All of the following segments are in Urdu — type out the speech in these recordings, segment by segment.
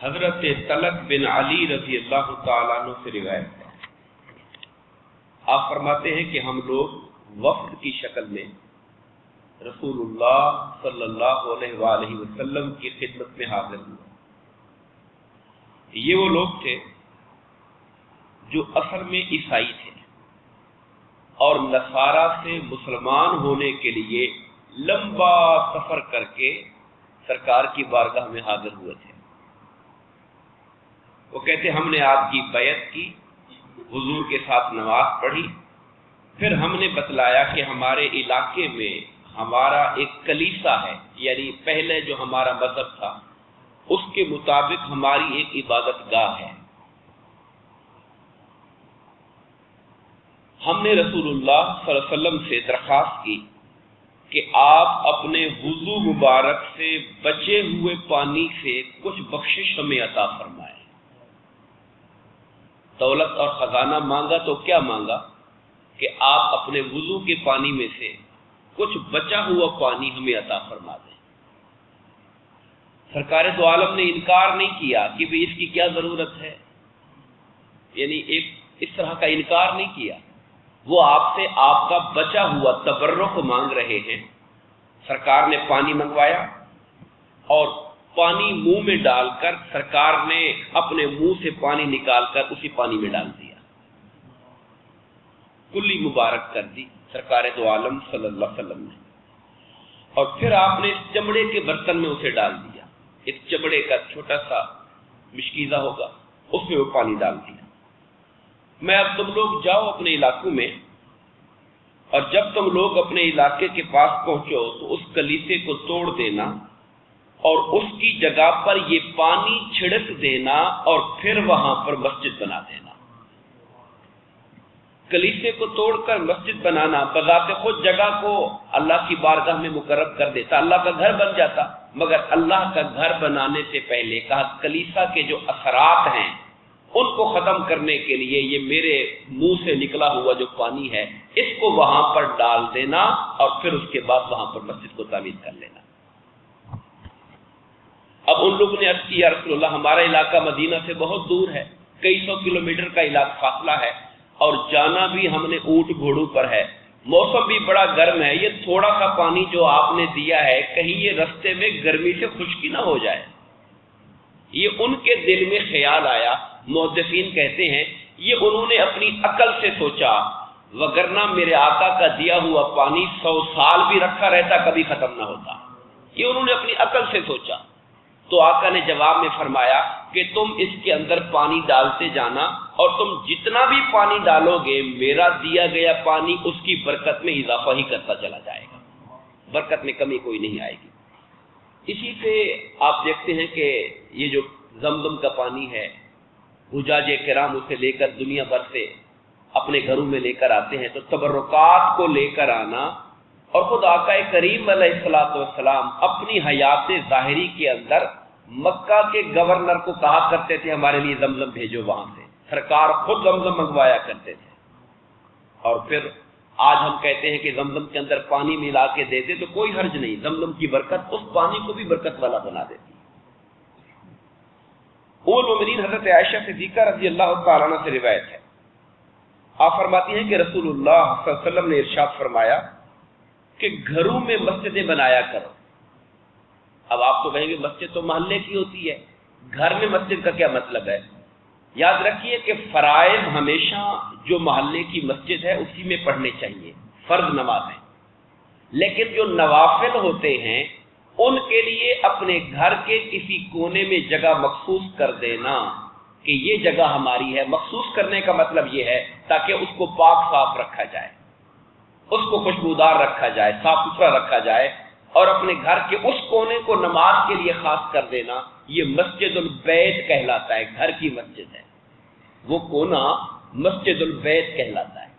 حضرت طلق بن علی رضی اللہ تعالیٰ عنہ سے روایت ہے، آپ فرماتے ہیں کہ ہم لوگ وفد کی شکل میں رسول اللہ صلی اللہ علیہ وآلہ وسلم کی خدمت میں حاضر ہوئے۔ یہ وہ لوگ تھے جو اصل میں عیسائی تھے اور نصارہ سے مسلمان ہونے کے لیے لمبا سفر کر کے سرکار کی بارگاہ میں حاضر ہوئے تھے۔ وہ کہتے ہم نے آپ کی بیعت کی، حضور کے ساتھ نماز پڑھی، پھر ہم نے بتلایا کہ ہمارے علاقے میں ہمارا ایک کلیسا ہے، یعنی پہلے جو ہمارا مذہب تھا اس کے مطابق ہماری ایک عبادت گاہ ہے۔ ہم نے رسول اللہ صلی اللہ علیہ وسلم سے درخواست کی کہ آپ اپنے وضو مبارک سے بچے ہوئے پانی سے کچھ بخشش ہمیں عطا فرمائیں۔ دولت اور خزانہ مانگا تو کیا مانگا کہ آپ اپنے وضو کے پانی میں سے کچھ بچا ہوا پانی ہمیں عطا فرما دیں۔ سرکار دو عالم نے انکار نہیں کیا کہ بھی اس کی کیا ضرورت ہے، یعنی ایک اس طرح کا انکار نہیں کیا۔ وہ آپ سے آپ کا بچا ہوا تبرک مانگ رہے ہیں۔ سرکار نے پانی منگوایا اور پانی منہ میں ڈال کر سرکار نے اپنے منہ سے پانی نکال کر اسی پانی میں ڈال دیا، کلی مبارک کر دی سرکار دو عالم صلی اللہ علیہ وسلم نے، اور پھر آپ نے اس چمڑے کے برتن میں اسے ڈال دیا، ایک چمڑے کا چھوٹا سا مشکیزہ ہوگا، اس میں وہ پانی ڈال دیا۔ میں اب تم لوگ جاؤ اپنے علاقوں میں، اور جب تم لوگ اپنے علاقے کے پاس پہنچو تو اس کلیسے کو توڑ دینا اور اس کی جگہ پر یہ پانی چھڑک دینا اور پھر وہاں پر مسجد بنا دینا۔ کلیسے کو توڑ کر مسجد بنانا بذات خود جگہ کو اللہ کی بارگاہ میں مقرب کر دیتا، اللہ کا گھر بن جاتا، مگر اللہ کا گھر بنانے سے پہلے کہا کلیسا کے جو اثرات ہیں ان کو ختم کرنے کے لیے یہ میرے منہ سے نکلا ہوا جو پانی ہے اس کو وہاں پر ڈال دینا اور پھر اس کے بعد وہاں پر مسجد کو تعمیر کر لینا۔ اب ان لوگوں نے عرض کی یا رسول اللہ ہمارا علاقہ مدینہ سے بہت دور ہے، کئی سو کلومیٹر کا علاقہ فاصلہ ہے، اور جانا بھی ہم نے اونٹ گھوڑوں پر ہے، موسم بھی بڑا گرم ہے، یہ تھوڑا سا پانی جو آپ نے دیا ہے کہیں یہ رستے میں گرمی سے خشکی نہ ہو جائے۔ یہ ان کے دل میں خیال آیا، محدثین کہتے ہیں یہ انہوں نے اپنی عقل سے سوچا، وگرنہ میرے آقا کا دیا ہوا پانی 100 سال بھی رکھا رہتا کبھی ختم نہ ہوتا۔ یہ انہوں نے اپنی عقل سے سوچا۔ تو آقا نے جواب میں فرمایا کہ تم اس کے اندر پانی ڈالتے جانا، اور تم جتنا بھی پانی ڈالو گے میرا دیا گیا پانی اس کی برکت میں اضافہ ہی کرتا چلا جائے گا، برکت میں کمی کوئی نہیں آئے گی۔ اسی سے آپ دیکھتے ہیں کہ یہ جو زمزم کا پانی ہے حجاج کرام اسے لے کر دنیا بھر سے اپنے گھروں میں لے کر آتے ہیں، تو تبرکات کو لے کر آنا، اور خود آقا کریم علیہ الصلوۃ والسلام اپنی حیات ظاہری کے اندر مکہ کے گورنر کو کہا کرتے تھے ہمارے لیے زمزم بھیجو وہاں سے، سرکار خود زمزم منگوایا کرتے تھے۔ اور پھر آج ہم کہتے ہیں کہ زمزم کے اندر پانی ملا کے دیتے تو کوئی حرج نہیں، زمزم کی برکت اس پانی کو بھی برکت والا بنا دیتی۔ ام المؤمنین حضرت عائشہ صدیقہ رضی اللہ تعالیٰ عنہ سے روایت ہے، آپ فرماتی ہیں کہ رسول اللہ صلی اللہ علیہ وسلم نے ارشاد فرمایا کہ گھروں میں مسجدیں بنایا کرو۔ اب آپ تو کہیں گے مسجد تو محلے کی ہوتی ہے، گھر میں مسجد کا کیا مطلب ہے؟ یاد رکھیے کہ فرائض ہمیشہ جو محلے کی مسجد ہے اسی میں پڑھنے چاہیے، فرض نمازیں، لیکن جو نوافل ہوتے ہیں ان کے لیے اپنے گھر کے کسی کونے میں جگہ مخصوص کر دینا کہ یہ جگہ ہماری ہے۔ مخصوص کرنے کا مطلب یہ ہے تاکہ اس کو پاک صاف رکھا جائے، اس کو خوشبودار رکھا جائے، صاف ستھرا رکھا جائے، اور اپنے گھر کے اس کونے کو نماز کے لیے خاص کر دینا۔ یہ مسجد البیت کہلاتا ہے، گھر کی مسجد ہے، وہ کونا مسجد البیت کہلاتا ہے۔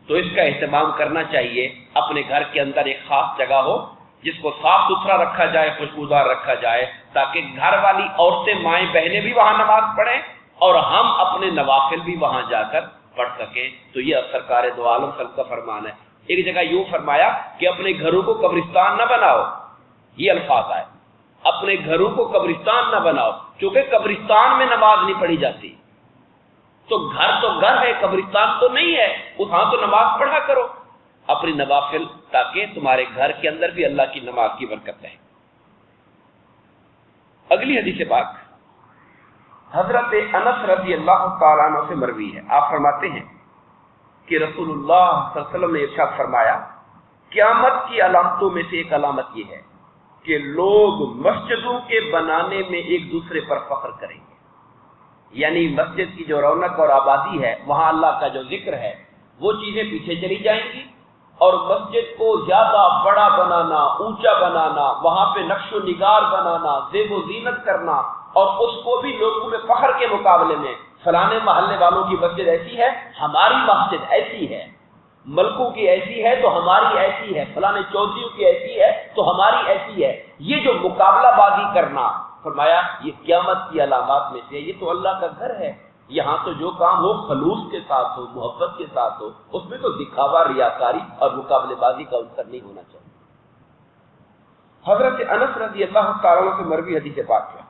تو اس کا اہتمام کرنا چاہیے، اپنے گھر کے اندر ایک خاص جگہ ہو جس کو صاف ستھرا رکھا جائے، خوشبودار رکھا جائے، تاکہ گھر والی عورتیں مائیں بہنیں بھی وہاں نماز پڑھیں اور ہم اپنے نوافل بھی وہاں جا کر پڑھ سکیں۔ تو یہ سرکار دو عالم صلی اللہ علیہ وسلم کا فرمان ہے۔ ایک جگہ یوں فرمایا کہ اپنے گھروں کو قبرستان نہ بناؤ، یہ الفاظ آئے، اپنے گھروں کو قبرستان نہ بناؤ، چونکہ قبرستان میں نماز نہیں پڑھی جاتی، تو گھر ہے، قبرستان تو نہیں ہے، وہاں تو نماز پڑھا کرو اپنی نوافل، تاکہ تمہارے گھر کے اندر بھی اللہ کی نماز کی برکت ہے۔ اگلی حدیث پاک حضرت انس رضی اللہ تعالیٰ عنہ سے مروی ہے، آپ فرماتے ہیں کہ رسول اللہ صلی اللہ علیہ وسلم نے ارشاد فرمایا، قیامت کی علامتوں میں سے ایک علامت یہ ہے کہ لوگ مسجدوں کے بنانے میں ایک دوسرے پر فخر کریں گے، یعنی مسجد کی جو رونق اور آبادی ہے، وہاں اللہ کا جو ذکر ہے، وہ چیزیں پیچھے چلی جائیں گی، اور مسجد کو زیادہ بڑا بنانا، اونچا بنانا، وہاں پہ نقش و نگار بنانا، زیب و زینت کرنا، اور اس کو بھی لوگوں میں فخر کے مقابلے میں فلانے محلے والوں کی مسجد ایسی ہے، ہماری مسجد ایسی ہے، ملکوں کی ایسی ہے تو ہماری ایسی ہے، فلانے چودھریوں کی ایسی ہے تو ہماری ایسی ہے، یہ جو مقابلہ بازی کرنا، فرمایا یہ قیامت کی علامات میں سے، یہ تو اللہ کا گھر ہے، یہاں تو جو کام ہو خلوص کے ساتھ ہو، محبت کے ساتھ ہو، اس میں تو دکھاوا، ریاکاری اور مقابلے بازی کا عنصر نہیں ہونا چاہیے۔ حضرت انس رضی اللہ تعالیٰ عنہ سے مروی حدیث پاک ہے،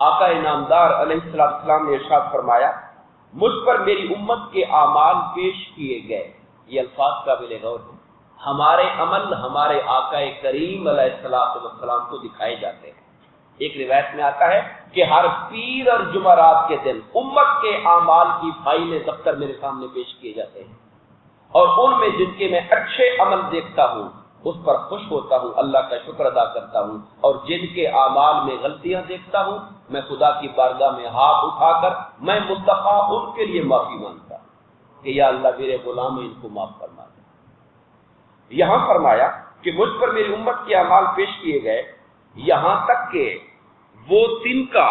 آقا انعامدار علیہ السلام نے ارشاد فرمایا، مجھ پر میری امت کے اعمال پیش کیے گئے، یہ الفاظ قابل غور ہیں، ہمارے عمل ہمارے آقا کریم علیہ السلام کو دکھائے جاتے ہیں۔ ایک روایت میں آتا ہے کہ ہر پیر اور جمعرات کے دن امت کے اعمال کی فائلیں دفتر میرے سامنے پیش کیے جاتے ہیں، اور ان میں جن کے میں اچھے عمل دیکھتا ہوں اس پر خوش ہوتا ہوں، اللہ کا شکر ادا کرتا ہوں، اور جن کے اعمال میں غلطیاں دیکھتا ہوں میں خدا کی بارگاہ میں ہاتھ اٹھا کر میں مستقا ان کے لیے معافی مانگتا ہوں کہ یا اللہ میرے غلام ہیں، ان کو معاف فرما دے۔ یہاں فرمایا کہ مجھ پر میری امت کے اعمال پیش کیے گئے، یہاں تک کہ وہ تنکا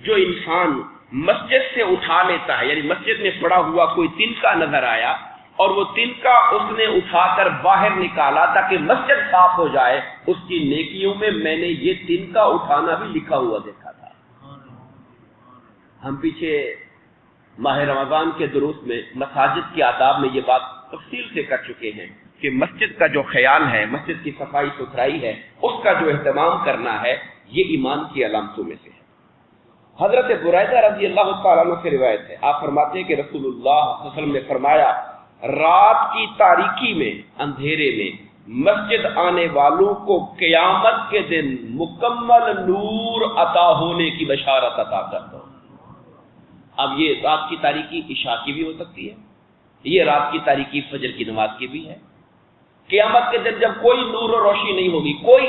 جو انسان مسجد سے اٹھا لیتا ہے، یعنی مسجد میں پڑا ہوا کوئی تنکا نظر آیا اور وہ تنکا اس نے اٹھا کر باہر نکالا تاکہ مسجد صاف ہو جائے، اس کی نیکیوں میں میں نے یہ تنکا اٹھانا بھی لکھا ہوا دیکھا تھا۔ ہم پیچھے ماہ رمضان کے دروس میں مساجد کے آداب میں یہ بات تفصیل سے کر چکے ہیں کہ مسجد کا جو خیال ہے، مسجد کی صفائی ستھرائی ہے، اس کا جو اہتمام کرنا ہے، یہ ایمان کی علامتوں میں سے ہے۔ حضرت برائدہ رضی اللہ تعالیٰ عنہ سے روایت ہے، آپ فرماتے ہیں کہ رسول اللہ صلی اللہ علیہ وسلم نے فرمایا، رات کی تاریکی میں، اندھیرے میں مسجد آنے والوں کو قیامت کے دن مکمل نور عطا ہونے کی بشارت عطا کر دو۔ اب یہ رات کی تاریکی عشاء کی بھی ہو سکتی ہے، یہ رات کی تاریکی فجر کی نماز کی بھی ہے۔ قیامت کے دن جب کوئی نور و روشنی نہیں ہوگی، کوئی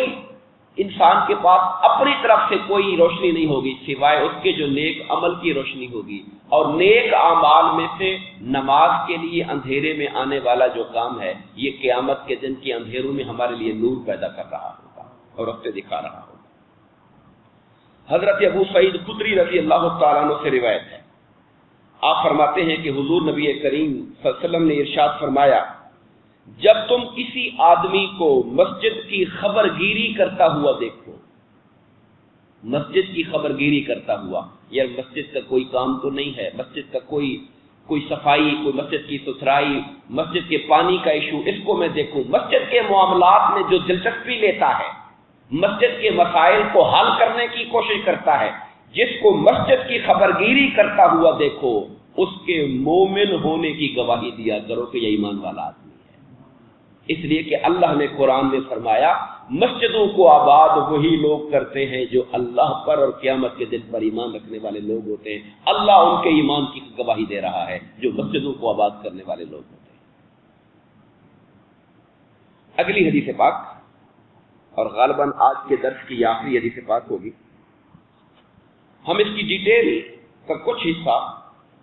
انسان کے پاس اپنی طرف سے کوئی روشنی نہیں ہوگی سوائے اس کے جو نیک عمل کی روشنی ہوگی، اور نیک اعمال میں سے نماز کے لیے اندھیرے میں آنے والا جو کام ہے، یہ قیامت کے دن کے اندھیروں میں ہمارے لیے نور پیدا کر رہا ہوگا اور راستے دکھا رہا ہوگا۔ حضرت ابو سعید خدری رضی اللہ تعالیٰ عنہ سے روایت ہے، آپ فرماتے ہیں کہ حضور نبی کریم صلی اللہ علیہ وسلم نے ارشاد فرمایا، جب تم کسی آدمی کو مسجد کی خبر گیری کرتا ہوا دیکھو، مسجد کی خبر گیری کرتا ہوا، یار مسجد کا کوئی کام تو نہیں ہے، مسجد کا کوئی صفائی، کوئی مسجد کی ستھرائی، مسجد کے پانی کا ایشو، اس کو میں دیکھوں، مسجد کے معاملات میں جو دلچسپی لیتا ہے، مسجد کے مسائل کو حل کرنے کی کوشش کرتا ہے، جس کو مسجد کی خبر گیری کرتا ہوا دیکھو، اس کے مومن ہونے کی گواہی دیا کرو کہ یہ ایمان والا آدمی ہے۔ اس لیے کہ اللہ نے قرآن میں فرمایا، مسجدوں کو آباد وہی لوگ کرتے ہیں جو اللہ پر اور قیامت کے دن پر ایمان رکھنے والے لوگ ہوتے ہیں۔ اللہ ان کے ایمان کی گواہی دے رہا ہے جو مسجدوں کو آباد کرنے والے لوگ ہوتے ہیں۔ اگلی حدیث پاک، اور غالباً آج کے درس کی آخری حدیث پاک ہوگی، ہم اس کی ڈیٹیل کا کچھ حصہ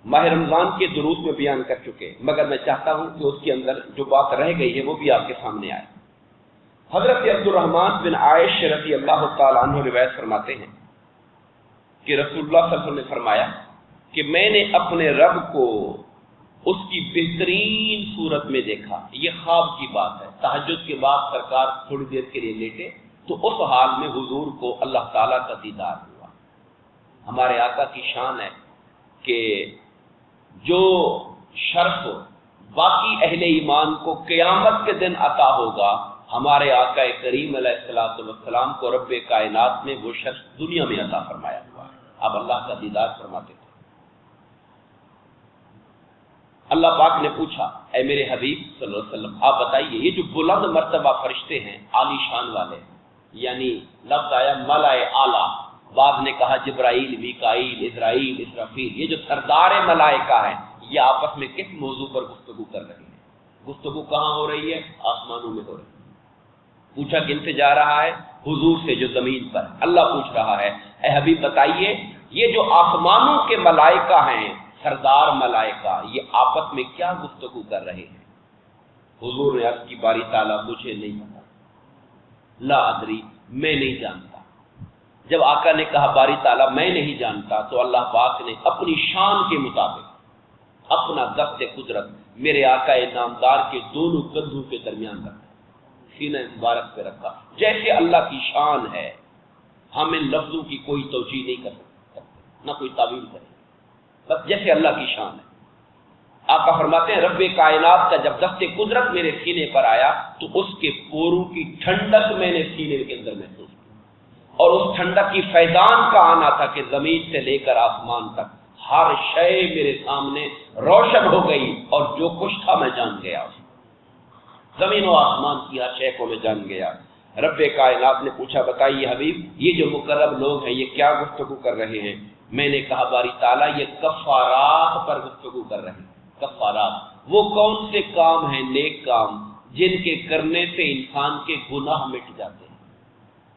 ماہ رمضان کے دروس میں بیان کر چکے، مگر میں چاہتا ہوں کہ اس کے اندر جو بات رہ گئی ہے وہ بھی آپ کے سامنے آئے۔ حضرت عبد الرحمن بن عائش رضی اللہ تعالیٰ عنہ روایت فرماتے ہیں کہ رسول اللہ صلی اللہ علیہ وسلم نے فرمایا کہ میں نے اپنے رب کو اس کی بہترین صورت میں دیکھا۔ یہ خواب کی بات ہے، تہجد کے بعد سرکار تھوڑی دیر کے لیے لیٹے تو اس حال میں حضور کو اللہ تعالیٰ کا دیدار ہوا۔ ہمارے آقا کی شان ہے کہ جو شرف باقی اہل ایمان کو قیامت کے دن عطا ہوگا، ہمارے آقا کریم علیہ الصلوۃ والسلام کو رب کائنات میں وہ شخص دنیا میں عطا فرمایا ہوا ہے۔ اب اللہ کا دیدار فرماتے تھے۔ اللہ پاک نے پوچھا اے میرے حبیب صلی اللہ علیہ وسلم آپ بتائیے یہ جو بلند مرتبہ فرشتے ہیں عالی شان والے، یعنی لفظ آیا ملائے اعلیٰ، بعض نے کہا جبرائیل، میکائیل، اسرائیل، اسرافیل، یہ جو سردار ملائکہ ہیں یہ آپس میں کس موضوع پر گفتگو کر رہے ہیں؟ گفتگو کہاں ہو رہی ہے؟ آسمانوں میں ہو رہی ہے۔ پوچھا کن سے جا رہا ہے؟ حضور سے جو زمین پر۔ اللہ پوچھ رہا ہے اے حبیب بتائیے یہ جو آسمانوں کے ملائکہ ہیں سردار ملائکہ یہ آپس میں کیا گفتگو کر رہے ہیں؟ حضور نے عرض کی باری تعالیٰ مجھے نہیں پتا، لا ادری میں نہیں جانتا۔ جب آقا نے کہا باری تعالیٰ میں نہیں جانتا تو اللہ پاک نے اپنی شان کے مطابق اپنا دست قدرت میرے آقا نامدار کے دونوں کندھوں کے درمیان رکھا، سینہ مبارک پہ رکھا، جیسے اللہ کی شان ہے۔ ہم ان لفظوں کی کوئی توجیہ نہیں کر سکتے، نہ کوئی تعویل کرے، بس جیسے اللہ کی شان ہے۔ آقا فرماتے ہیں رب کائنات کا جب دست قدرت میرے سینے پر آیا تو اس کے پوروں کی ٹھنڈک میں نے سینے کے اندر محسوس کی، اور اس ٹھنڈک کی فیضان کا آنا تھا کہ زمین سے لے کر آسمان تک ہر شے میرے سامنے روشن ہو گئی، اور جو کچھ تھا میں جان گیا، زمین و آسمان کی ہر شے کو میں جان گیا۔ رب کائنات نے پوچھا بتائیے حبیب یہ جو مقرب لوگ ہیں یہ کیا گفتگو کر رہے ہیں؟ میں نے کہا باری تعالیٰ یہ کفارات پر گفتگو کر رہے ہیں۔ کفارات وہ کون سے کام ہیں، نیک کام جن کے کرنے سے انسان کے گناہ مٹ جاتے ہیں،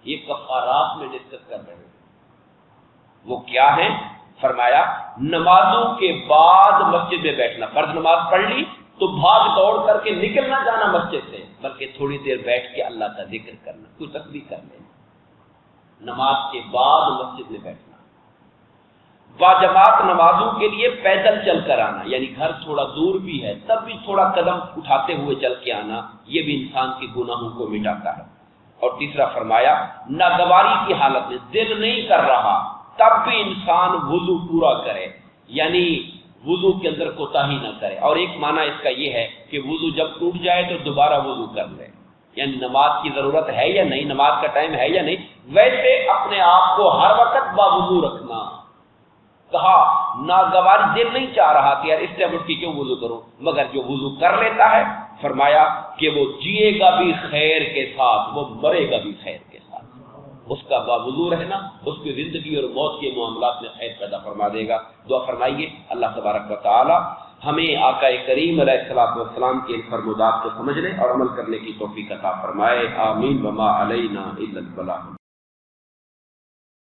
یہ کفارات میں ڈسکس کر رہے ہیں۔ وہ کیا ہیں؟ فرمایا نمازوں کے بعد مسجد میں بیٹھنا، فرض نماز پڑھ لی تو بھاگ دوڑ کر کے نکل نہ جانا مسجد سے، بلکہ تھوڑی دیر بیٹھ کے اللہ کا ذکر کرنا، کوئی تسبیح کر لینا، نماز کے بعد مسجد میں بیٹھنا۔ باجماعت نمازوں کے لیے پیدل چل کر آنا، یعنی گھر تھوڑا دور بھی ہے تب بھی تھوڑا قدم اٹھاتے ہوئے چل کے آنا، یہ بھی انسان کے گناہوں کو مٹاتا ہے۔ اور تیسرا فرمایا ناگواری کی حالت میں دل نہیں کر رہا تب بھی انسان وضو پورا کرے، یعنی وضو کے اندر کوتاہی نہ کرے۔ اور ایک معنی اس کا یہ ہے کہ وضو جب ٹوٹ جائے تو دوبارہ وضو کر لے، یعنی نماز کی ضرورت ہے یا نہیں، نماز کا ٹائم ہے یا نہیں، ویسے اپنے آپ کو ہر وقت باوضو رکھنا۔ کہا ناگواری دل نہیں چاہ رہا کہ یار اس سے اٹھ کے کیوں وضو کروں، مگر جو وضو کر لیتا ہے فرمایا کہ وہ جیے گا بھی خیر کے ساتھ، وہ مرے گا بھی خیر کے ساتھ۔ اس کا باوضو رہنا اس کی زندگی اور موت کے معاملات میں خیر پیدا فرما دے گا۔ دعا فرمائیے اللہ تبارک و تعالی ہمیں آقا کریم علیہ الصلوۃ والسلام کے ان فرمودات کو سمجھنے اور عمل کرنے کی توفیق عطا فرمائے، آمین۔ وما علینا الا البلاغ۔